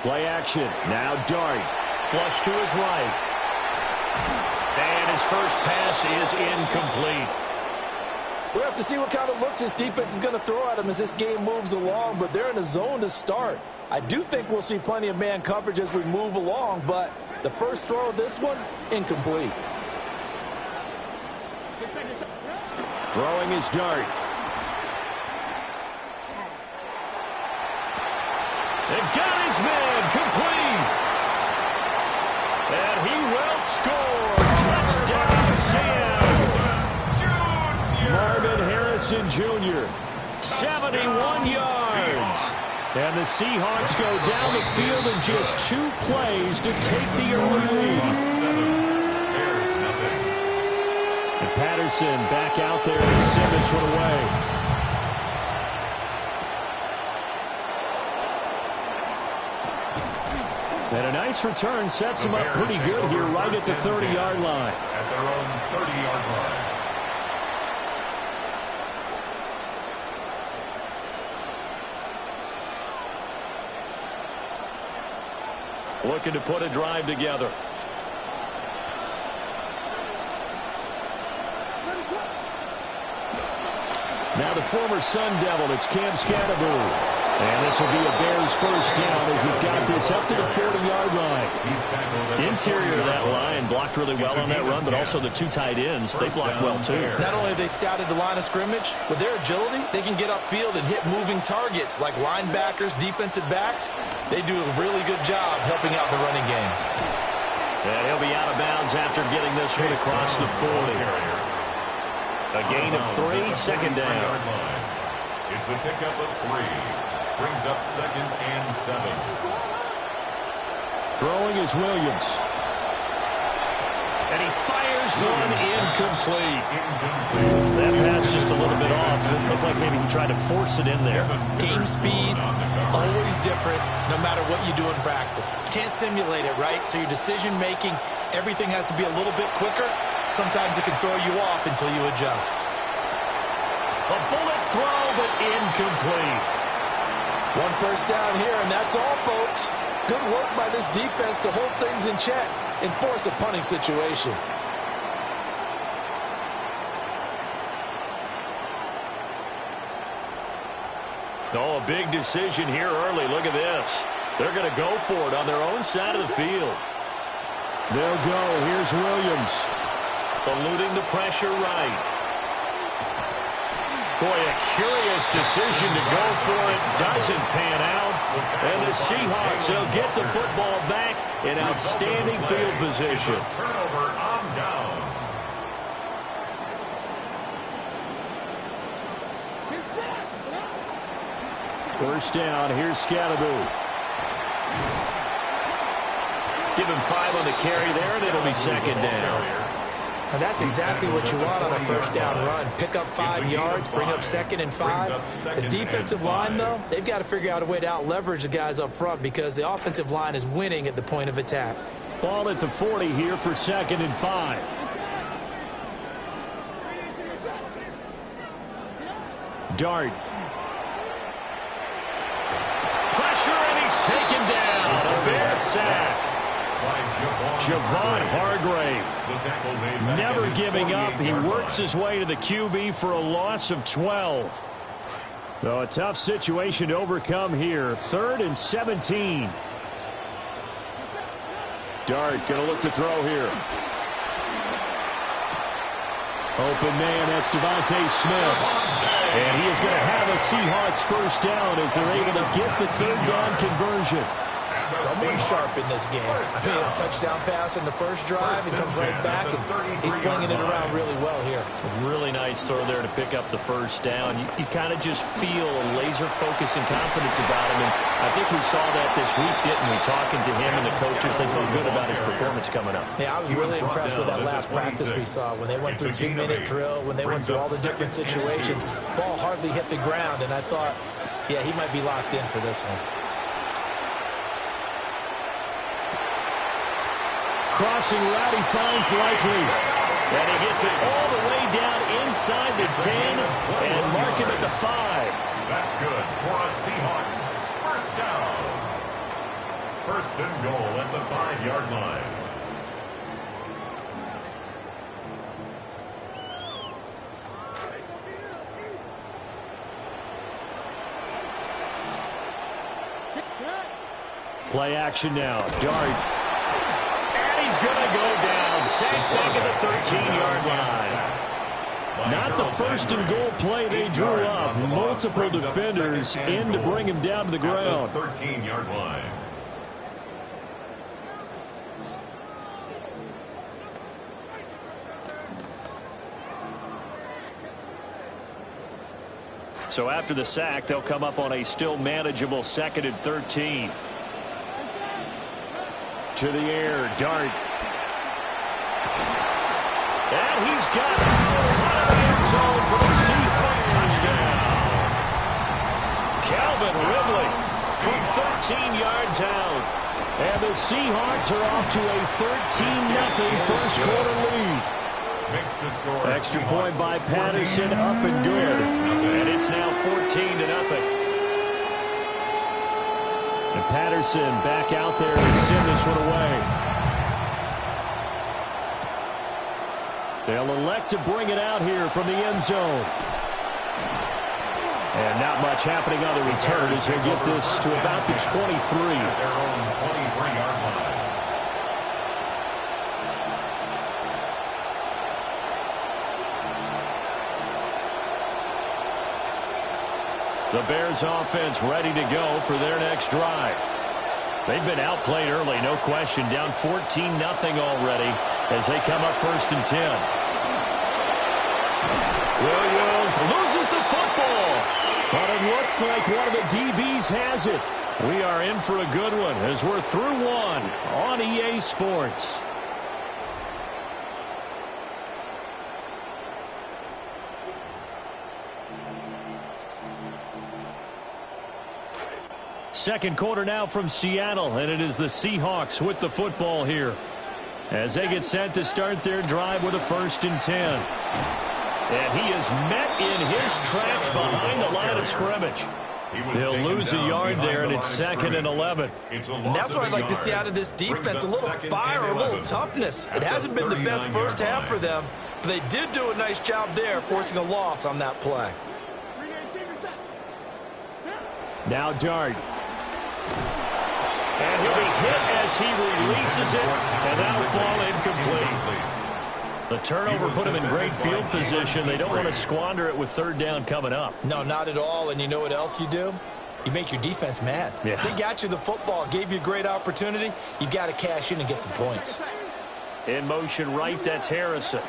Play action. Now Dart. Flush to his right. And his first pass is incomplete. We'll have to see what kind of looks this defense is going to throw at him as this game moves along, but they're in a zone to start. I do think we'll see plenty of man coverage as we move along, but the first throw of this one, incomplete. Throwing his Dart. And got his man complete. And he will score. Touchdown, Sam. Marvin Harrison Jr. 71 yards. And the Seahawks go down the field in just 2 plays to take the early lead. And Patterson back out there to send this one away. And a nice return sets him up pretty good here right at the 30-yard line. At their own 30-yard line. Looking to put a drive together. Now the former Sun Devil, it's Cam Scatterbury. And this will be a Bears first down as he's got this up to the 40-yard line. Interior of that line blocked really well on that run, but also the 2 tight ends, they blocked well too. Not only have they scouted the line of scrimmage, with their agility, they can get upfield and hit moving targets like linebackers, defensive backs. They do a really good job helping out the running game. And he'll be out of bounds after getting this one across the 40. A gain of 3, second down. It's a pickup of 3. Brings up 2nd and 7. Throwing is Williams. And he fires one incomplete. That pass just a little bit off. It looked like maybe he tried to force it in there. Game speed, always different, no matter what you do in practice. You can't simulate it, right? So your decision-making, everything has to be a little bit quicker. Sometimes it can throw you off until you adjust. A bullet throw, but incomplete. One first down here, and that's all, folks. Good work by this defense to hold things in check and force a punting situation. Oh, a big decision here early. Look at this. They're going to go for it on their own side of the field. They'll go. Here's Williams. Eluding the pressure right. Boy, a curious decision to go for it. Doesn't pan out. And the Seahawks will get the football back in outstanding field position. Turnover on downs. First down. Here's Scatterbury. Give him 5 on the carry there, and it'll be second down. And that's exactly what you want on a first down run. Pick up 5 yards, bring up 2nd and 5. The defensive line, though, they've got to figure out a way to out-leverage the guys up front because the offensive line is winning at the point of attack. Ball at the 40 here for 2nd and 5. Dart. Pressure, and he's taken down. A Bear sack. Javon Hargrave, never giving up. He works his way to the QB for a loss of 12. So a tough situation to overcome here. 3rd and 17. Dart going to look to throw here. Open man, that's Devontae Smith. And he is going to have a Seahawks first down as they're able to get the 3rd down conversion. Someone sharp in this game. I mean, a touchdown pass in the first drive and comes right back, and he's flinging it around really well here. A really nice throw there to pick up the first down. You kind of just feel a laser focus and confidence about him, and I think we saw that this week, didn't we? Talking to him and the coaches, they felt good about his performance coming up. Yeah, I was really impressed with that last practice we saw when they went through 2-minute drill, when they went through all the different situations. Ball hardly hit the ground, and I thought, yeah, he might be locked in for this one. Crossing route, he finds Likely. And he gets it all the way down inside the 10 and mark him at the 5. That's good for a Seahawks first down. First and goal at the 5-yard line. Play action now. Dart. And he's going to go down. Sacked back at the 13-yard line. Not the first and goal play they drew up. Multiple defenders in to bring him down to the ground. 13-yard line. So after the sack, they'll come up on a still manageable 2nd and 13. To the air, Dart. And he's got it. Caught in the end zone for the Seahawks touchdown. Calvin Ridley from 13 yards out. And the Seahawks are off to a 13-0 first quarter lead. Extra point by Patterson, up and good. And it's now 14-0. And Patterson back out there to send this one away. They'll elect to bring it out here from the end zone. And not much happening on the return as he'll get this to about the 23. Their own 23-yard line. The Bears offense ready to go for their next drive. They've been outplayed early, no question. Down 14-0 already as they come up 1st and 10. Williams loses the football. But it looks like one of the DBs has it. We are in for a good one as we're through one on EA Sports. Second quarter now from Seattle, and it is the Seahawks with the football here as they get set to start their drive with a 1st and 10. And he is met in his tracks behind the line of scrimmage. He'll lose a yard there, and it's 2nd and 11. And that's what I'd like to see out of this defense, a little fire, a little toughness. It hasn't been the best first half for them, but they did do a nice job there, forcing a loss on that play. Now Dart. And he'll be hit as he releases it, and that'll fall incomplete. The turnover put him in great field position. They don't want to squander it with 3rd down coming up. No, not at all. And you know what else you do? You make your defense mad. Yeah. They got you the football, gave you a great opportunity. You got to cash in and get some points. In motion right, that's Harrison.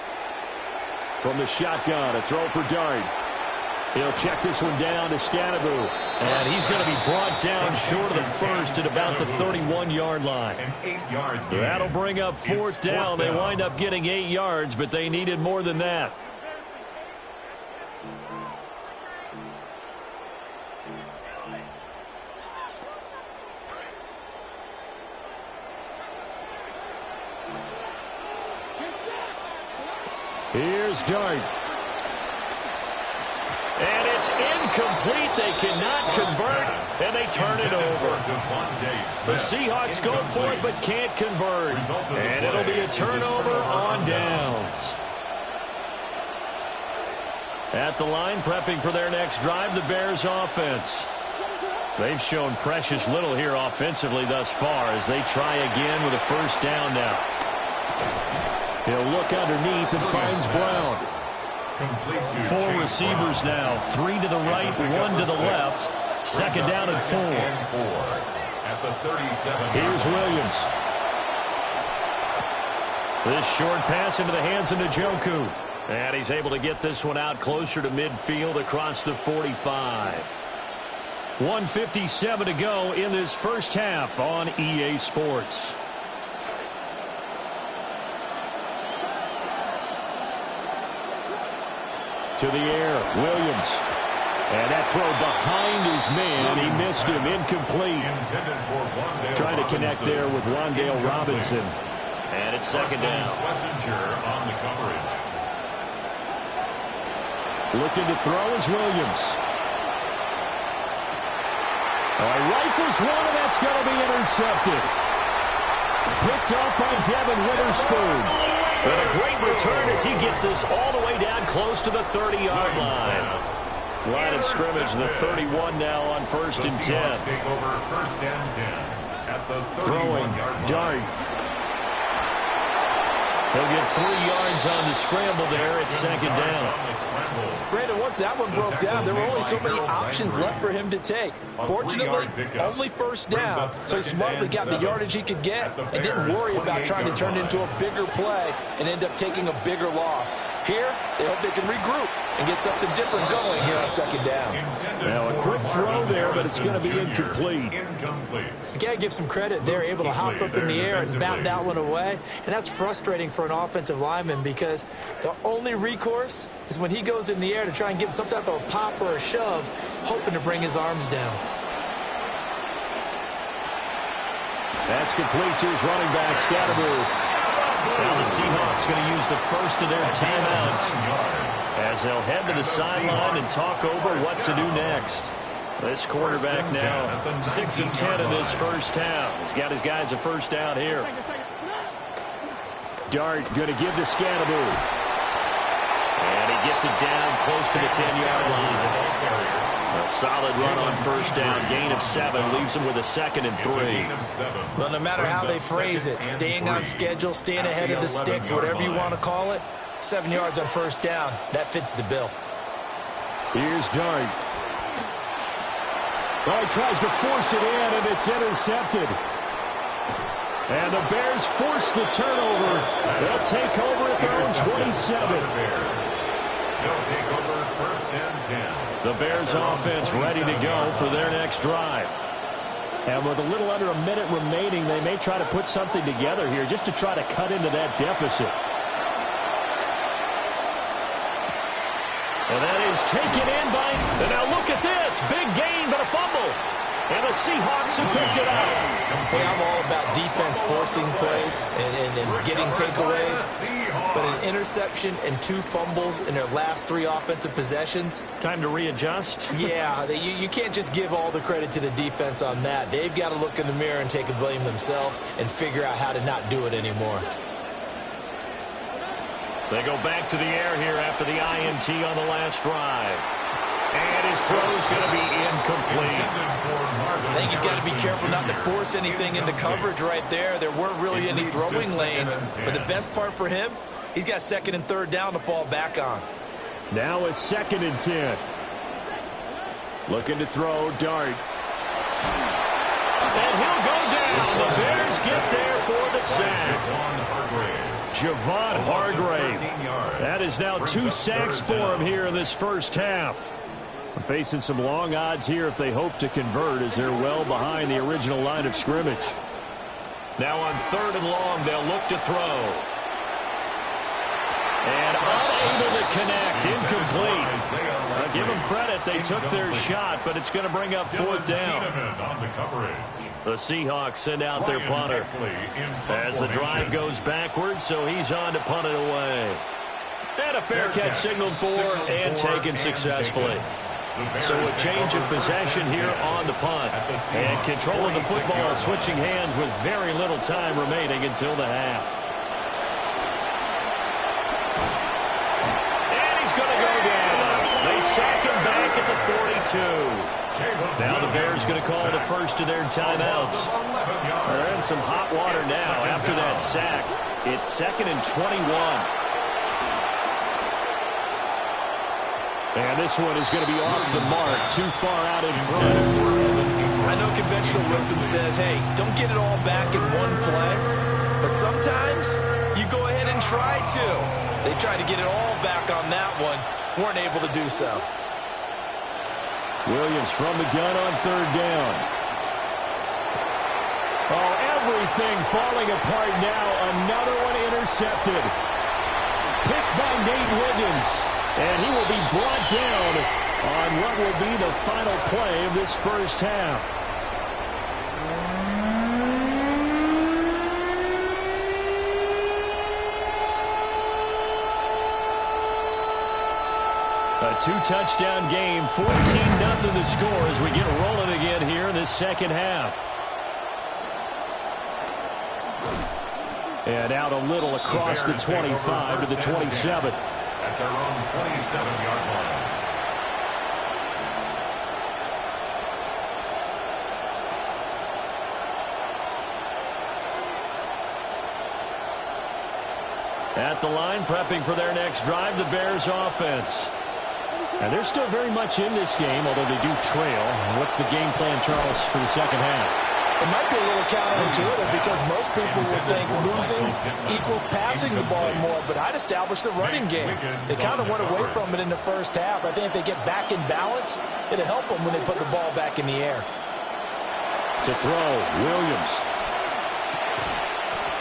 From the shotgun, a throw for Dart. He'll check this one down to Scannaboo. And he's going to be brought down short of the first at about the 31-yard line. That'll bring up 4th down. They wind up getting 8 yards, but they needed more than that. Here's Dart. And it's incomplete. They cannot convert, and they turn it over. The Seahawks go for it, but can't convert. And it'll be a turnover on downs. At the line, prepping for their next drive, the Bears offense. They've shown precious little here offensively thus far as they try again with a 1st down now. He'll look underneath and finds Brown. 4 receivers now, 3 to the right, 1 to the left. 2nd down and 4. Here's Williams. This short pass into the hands of Njoku. And he's able to get this one out closer to midfield across the 45. 1:57 to go in this first half on EA Sports. To the air, Williams. And that throw behind his man. He missed him, incomplete. Trying to connect there with Wandale Robinson. And it's 2nd down. On the coverage. Looking to throw is Williams. He rifles one, and that's going to be intercepted. Picked off by Devin Witherspoon. And a great return as he gets this all the way down close to the 30-yard line. Line of scrimmage, the 31 now on 1st and 10. Take over 1st and 10 at the 31-yard line. Throwing, Dart. He'll get 3 yards on the scramble there at 2nd down. Brandon, once that one broke down, there were only so many options left for him to take. Fortunately, only 1st down, so he smartly got the yardage he could get and didn't worry about trying to turn it into a bigger play and end up taking a bigger loss. Here, they hope they can regroup and get something different going here on 2nd down. Now, a quick throw there, but it's going to be incomplete. You got to give some credit. They're able to hop up in the air and bat that one away, and that's frustrating for an offensive lineman because the only recourse is when he goes in the air to try and give him some type of a pop or a shove, hoping to bring his arms down. That's complete to his running back, Scatteroo. Now the Seahawks going to use the first of their timeouts as they'll head to the sideline and talk over what to do next. This quarterback now 6 of 10 in this first half. He's got his guys a first down here. Dart going to give to Scatteroo. And he gets it down close to the 10-yard line. A solid run on 1st down. Gain of 7 leaves him with a 2nd and 3. Well, no matter how they phrase it, staying on schedule, staying ahead of the sticks, whatever you want to call it, 7 yards on 1st down. That fits the bill. Here's Dart. He tries to force it in, and it's intercepted. And the Bears force the turnover. They'll take over at their own 27. They'll take over 1st and 10. The Bears offense ready to go for their next drive. And with a little under a minute remaining, they may try to put something together here just to try to cut into that deficit. And that is taken in by, and now look at this, big gain but a fumble. And the Seahawks have picked it up. Hey, I'm all about defense forcing plays and getting takeaways. But an interception and 2 fumbles in their last 3 offensive possessions. Time to readjust? Yeah, you can't just give all the credit to the defense on that. They've got to look in the mirror and take a blame themselves and figure out how to not do it anymore. They go back to the air here after the INT on the last drive. And his throw is going to be incomplete. I think he's got to be careful not to force anything into coverage right there. There weren't really any throwing lanes. But the best part for him, he's got 2nd and 3rd down to fall back on. Now a 2nd and 10. Looking to throw, Dart. And he'll go down. The Bears get there for the sack. Javon Hargrave. That is now 2 sacks for him here in this first half. Facing some long odds here if they hope to convert as they're well behind the original line of scrimmage. Now on 3rd and long, they'll look to throw. And unable to connect, incomplete. Give them credit, they took their shot, but it's going to bring up 4th down. The Seahawks send out their punter as the drive goes backwards, so he's on to punt it away. And a fair catch signaled for and taken successfully. So a change of possession here on the punt. And control of the football switching hands with very little time remaining until the half. And he's going to go down. They sack him back at the 42. Now the Bears going to call the first of their timeouts. They're in some hot water now after that sack. It's 2nd and 21. And this one is going to be off the mark, too far out in front. I know conventional wisdom says, hey, don't get it all back in one play. But sometimes you go ahead and try to. They tried to get it all back on that one. Weren't able to do so. Williams from the gun on 3rd down. Oh, everything falling apart now. Another one intercepted. Picked by Nate Wiggins. And he will be brought down on what will be the final play of this first half. A two-touchdown game, 14-0 the score as we get rolling again here in this second half. And out a little across the 25 to the 27. At their own 27-yard line. At the line, prepping for their next drive, the Bears offense. And they're still very much in this game, although they do trail. What's the game plan, Charles, for the second half? It might be a little counterintuitive because most people would think losing equals passing the ball more, but I'd establish the running game. They kind of went away from it in the first half. I think if they get back in balance, it'll help them when they put the ball back in the air. To throw, Williams.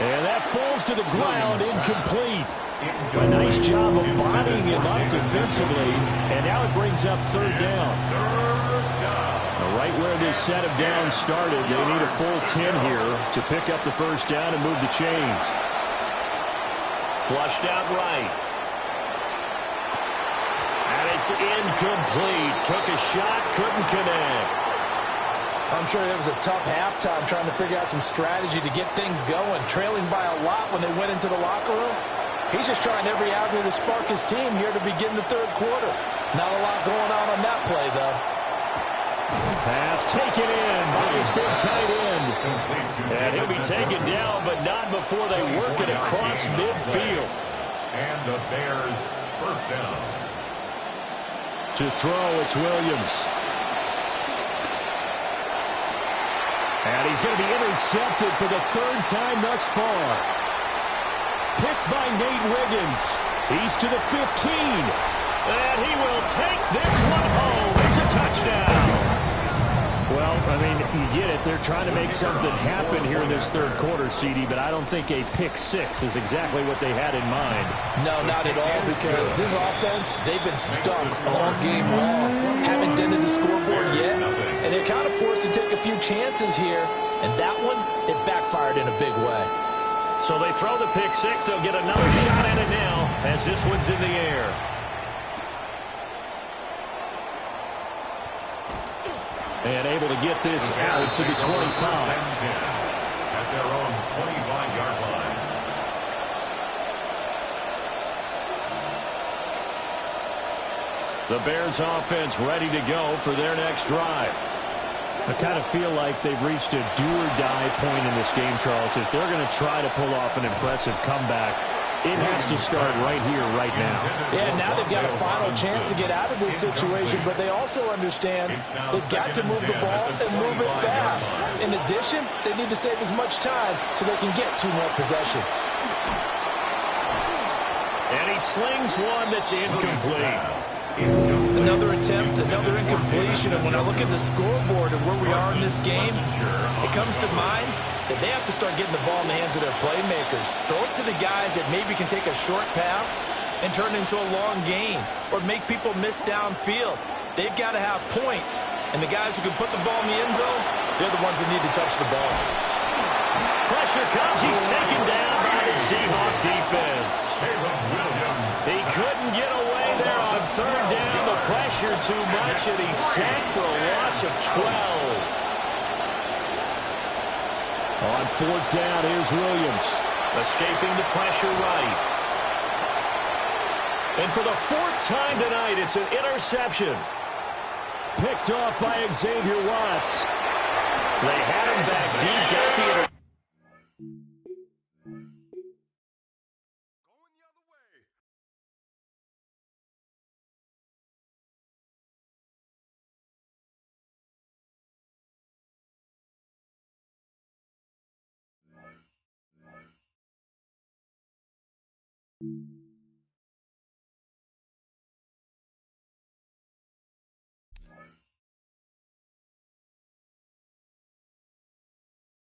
And that falls to the ground, incomplete. A nice job of bodying him up defensively, and now it brings up third down. Right where this set of downs started, they need a full 10 here to pick up the first down and move the chains. Flushed out right. And it's incomplete. Took a shot, couldn't connect. I'm sure there was a tough halftime trying to figure out some strategy to get things going, trailing by a lot when they went into the locker room. He's just trying every avenue to spark his team here to begin the third quarter. Not a lot going on that play, though. Pass taken in by his big tight end. And he'll be taken down, but not before they work it across midfield. And the Bears first down. To throw, it's Williams. And he's going to be intercepted for the third time thus far. Picked by Nate Wiggins. He's to the 15. And he will take this one home. It's a touchdown. Well, I mean, you get it. They're trying to make something happen here in this third quarter, CD, but I don't think a pick six is exactly what they had in mind. No, not at all, because this offense, they've been stuck all game long. Haven't dented the scoreboard yet, and they're kind of forced to take a few chances here, and that one, it backfired in a big way. So they throw the pick six. They'll get another shot at it now as this one's in the air. And able to get this out to the 25. At their own 25-yard line. The Bears offense ready to go for their next drive. I kind of feel like they've reached a do-or-die point in this game, Charles. If they're going to try to pull off an impressive comeback, it has to start right here, right now. Yeah, now they've got a final chance to get out of this situation, but they also understand they've got to move the ball and move it fast. In addition, they need to save as much time so they can get 2 more possessions. And he slings one that's incomplete. Another attempt, another incompletion, and when I look at the scoreboard and where we are in this game, it comes to mind that they have to start getting the ball in the hands of their playmakers. Throw it to the guys that maybe can take a short pass and turn it into a long gain or make people miss downfield. They've got to have points, and the guys who can put the ball in the end zone, they're the ones that need to touch the ball. Pressure comes. He's taken down by the Seahawk defense. He couldn't get away there on third down. The pressure too much, and he's sacked for a loss of 12. On fourth down, here's Williams. Escaping the pressure right. And for the 4th time tonight, it's an interception. Picked off by Xavier Watts. They had him back deep, got the interception. Nice.